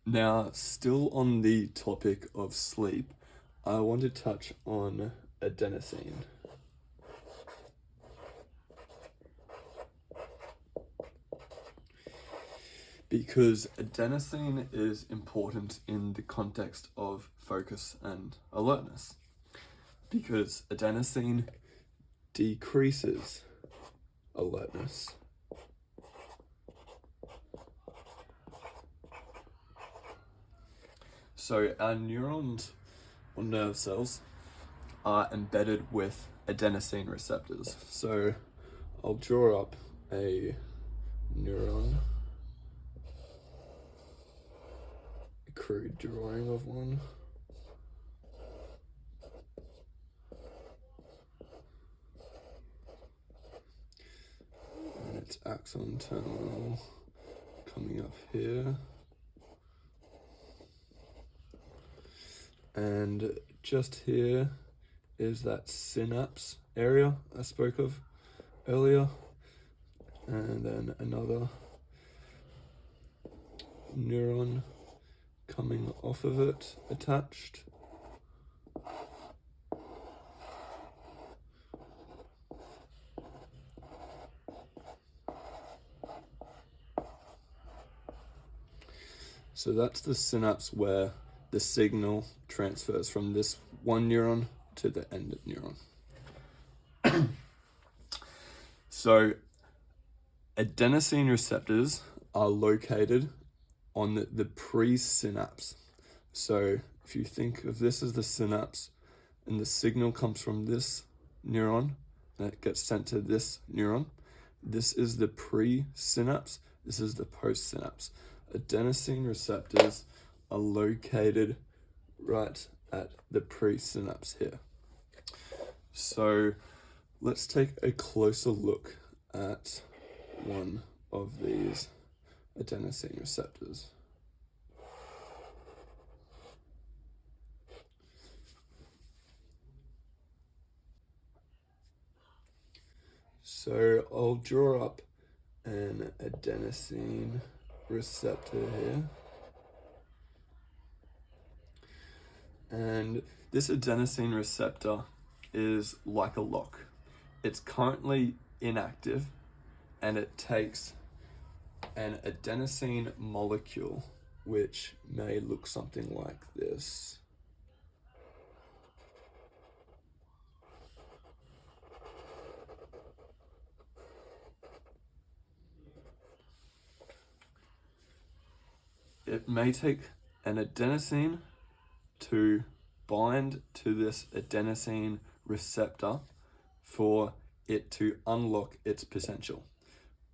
Now, still on the topic of sleep, I want to touch on adenosine. Because adenosine is important in the context of focus and alertness. Because adenosine decreases alertness. So our neurons or nerve cells are embedded with adenosine receptors. So I'll draw up a neuron, a crude drawing of one. And its axon terminal coming up here. And just here is that synapse area I spoke of earlier. And then another neuron coming off of it, attached. So that's the synapse where the signal transfers from this one neuron to the end neuron. So adenosine receptors are located on the presynapse. So if you think of this as the synapse and the signal comes from this neuron and it gets sent to this neuron, this is the presynapse, this is the postsynapse. Adenosine receptors are located right at the presynapse here. So let's take a closer look at one of these adenosine receptors. So I'll draw up an adenosine receptor here. And this adenosine receptor is like a lock. It's currently inactive and it takes an adenosine molecule, which may look something like this. It may take an adenosine to bind to this adenosine receptor for it to unlock its potential.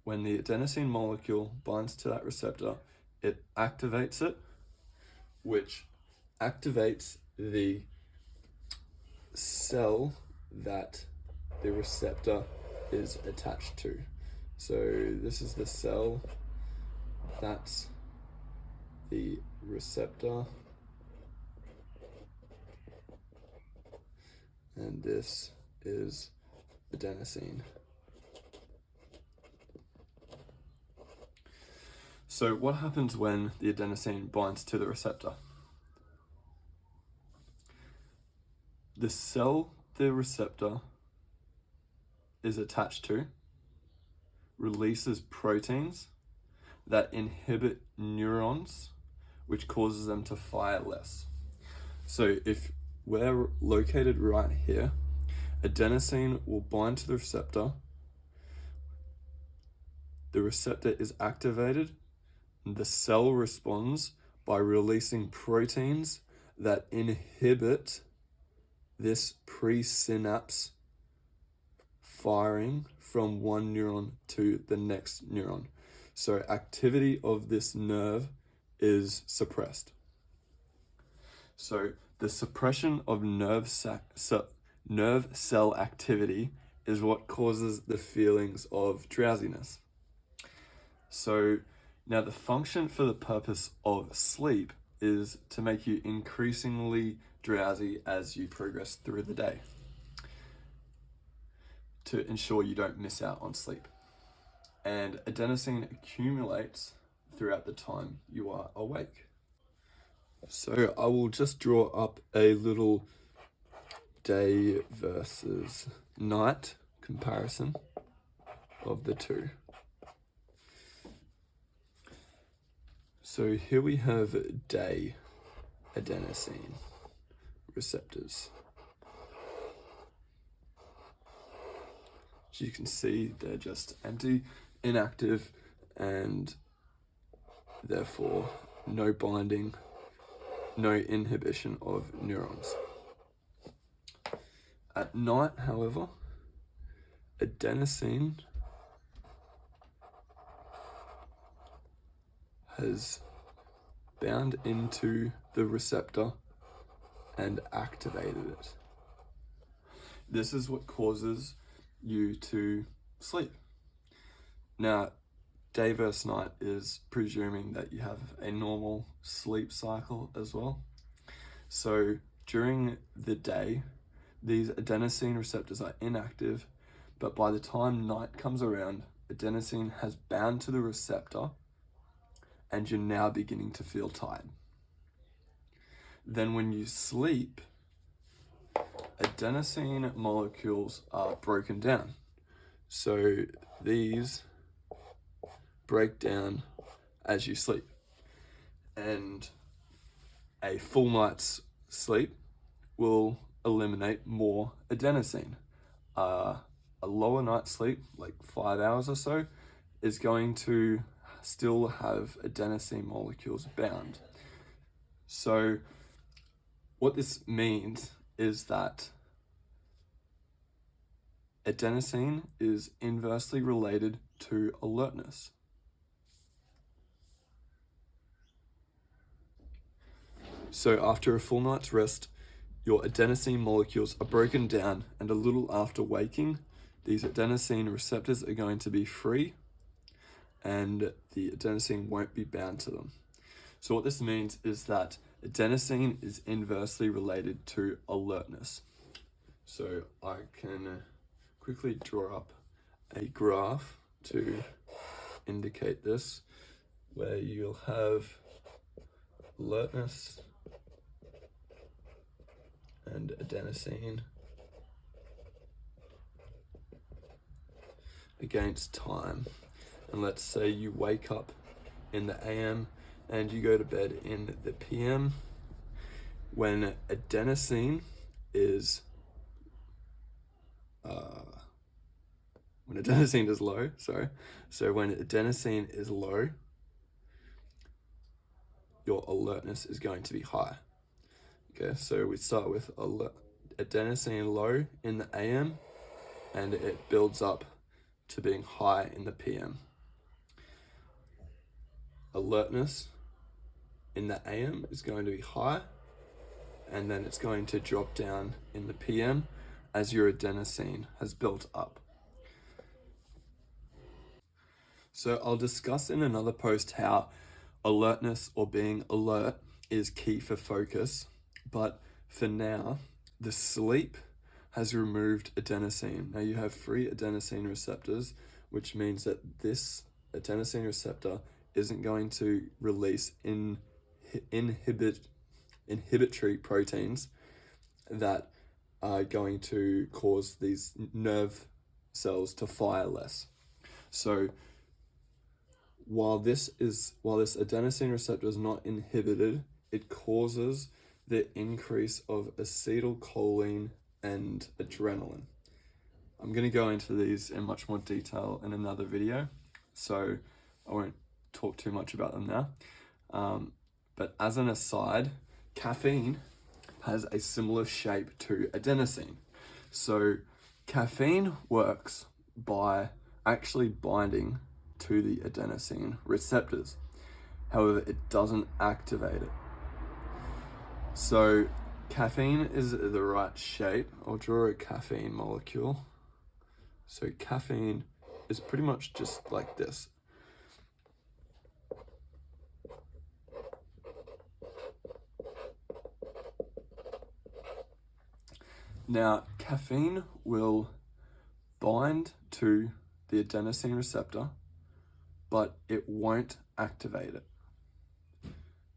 When the adenosine molecule binds to that receptor, it activates it, which activates the cell that the receptor is attached to. So this is the cell, that's the receptor, and this is adenosine. So what happens when the adenosine binds to the receptor? The cell the receptor is attached to releases proteins that inhibit neurons, which causes them to fire less. So if we're located right here, adenosine will bind to the receptor is activated, and the cell responds by releasing proteins that inhibit this presynapse firing from one neuron to the next neuron. So activity of this nerve is suppressed. So the suppression of nerve cell activity is what causes the feelings of drowsiness. So now the function for the purpose of sleep is to make you increasingly drowsy as you progress through the day, to ensure you don't miss out on sleep. And adenosine accumulates throughout the time you are awake. So I will just draw up a little day versus night comparison of the two. So here we have day adenosine receptors. As you can see, they're just empty, inactive, and therefore no binding, no inhibition of neurons. At night, however, adenosine has bound into the receptor and activated it. This is what causes you to sleep. Now, day versus night is presuming that you have a normal sleep cycle as well. So during the day, these adenosine receptors are inactive, but by the time night comes around, adenosine has bound to the receptor and you're now beginning to feel tired. Then when you sleep, adenosine molecules are broken down. So these break down as you sleep. And a full night's sleep will eliminate more adenosine. A lower night's sleep, like 5 hours or so, is going to still have adenosine molecules bound. So what this means is that adenosine is inversely related to alertness. So after a full night's rest, your adenosine molecules are broken down, and a little after waking, these adenosine receptors are going to be free and the adenosine won't be bound to them. So what this means is that adenosine is inversely related to alertness. So I can quickly draw up a graph to indicate this, where you'll have alertness and adenosine against time. And let's say you wake up in the AM and you go to bed in the PM. When adenosine is low, so when adenosine is low, your alertness is going to be high. Okay, so we start with adenosine low in the AM, and it builds up to being high in the PM. Alertness in the AM is going to be high, and then it's going to drop down in the PM as your adenosine has built up. So I'll discuss in another post how alertness or being alert is key for focus, but for now, the sleep has removed adenosine. Now you have free adenosine receptors, which means that this adenosine receptor isn't going to release inhibitory proteins that are going to cause these nerve cells to fire less. So while this adenosine receptor is not inhibited, it causes the increase of acetylcholine and adrenaline. I'm going to go into these in much more detail in another video, so I won't talk too much about them now. But as an aside, caffeine has a similar shape to adenosine. So caffeine works by actually binding to the adenosine receptors. However, it doesn't activate it. So caffeine is the right shape. I'll draw a caffeine molecule. So caffeine is pretty much just like this. Now, caffeine will bind to the adenosine receptor, but it won't activate it.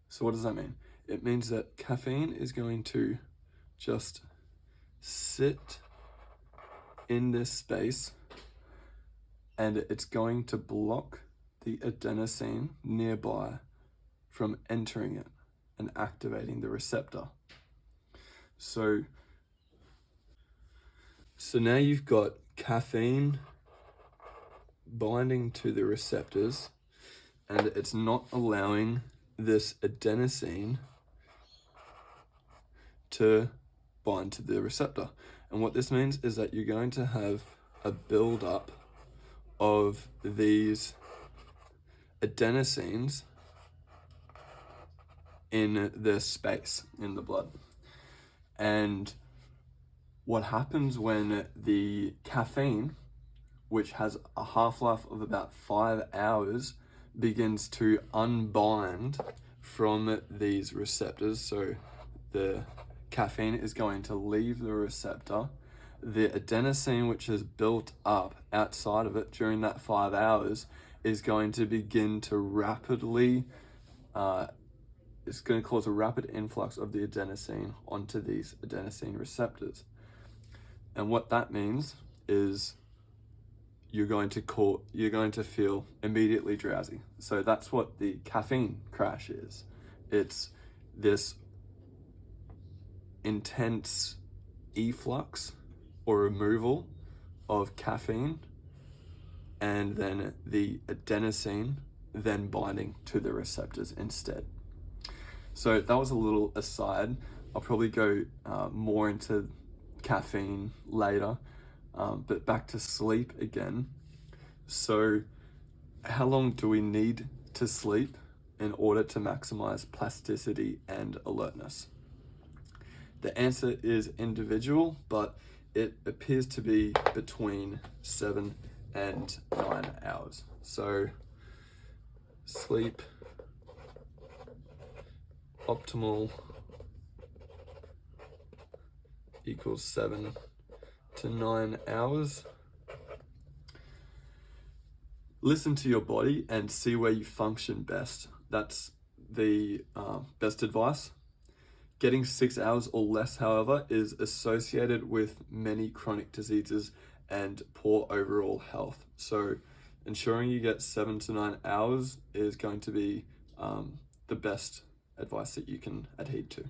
So what does that mean? It means that caffeine is going to just sit in this space, and it's going to block the adenosine nearby from entering it and activating the receptor. So now you've got caffeine binding to the receptors, and it's not allowing this adenosine to bind to the receptor. And what this means is that you're going to have a buildup of these adenosines in the space in the blood. And what happens when the caffeine, which has a half-life of about 5 hours, begins to unbind from these receptors, so the caffeine is going to leave the receptor, the adenosine, which is built up outside of it during that 5 hours, is going to begin to rapidly, it's going to cause a rapid influx of the adenosine onto these adenosine receptors. And what that means is you're going to feel immediately drowsy. So that's what the caffeine crash is. It's this intense efflux or removal of caffeine, and then the adenosine then binding to the receptors instead. So that was a little aside. I'll probably go more into caffeine later, but back to sleep again. So how long do we need to sleep in order to maximize plasticity and alertness? The answer is individual, but it appears to be between 7 and 9 hours. So sleep optimal equals 7 to 9 hours. Listen to your body and see where you function best. That's the best advice. Getting 6 hours or less, however, is associated with many chronic diseases and poor overall health. So ensuring you get 7 to 9 hours is going to be the best advice that you can adhere to.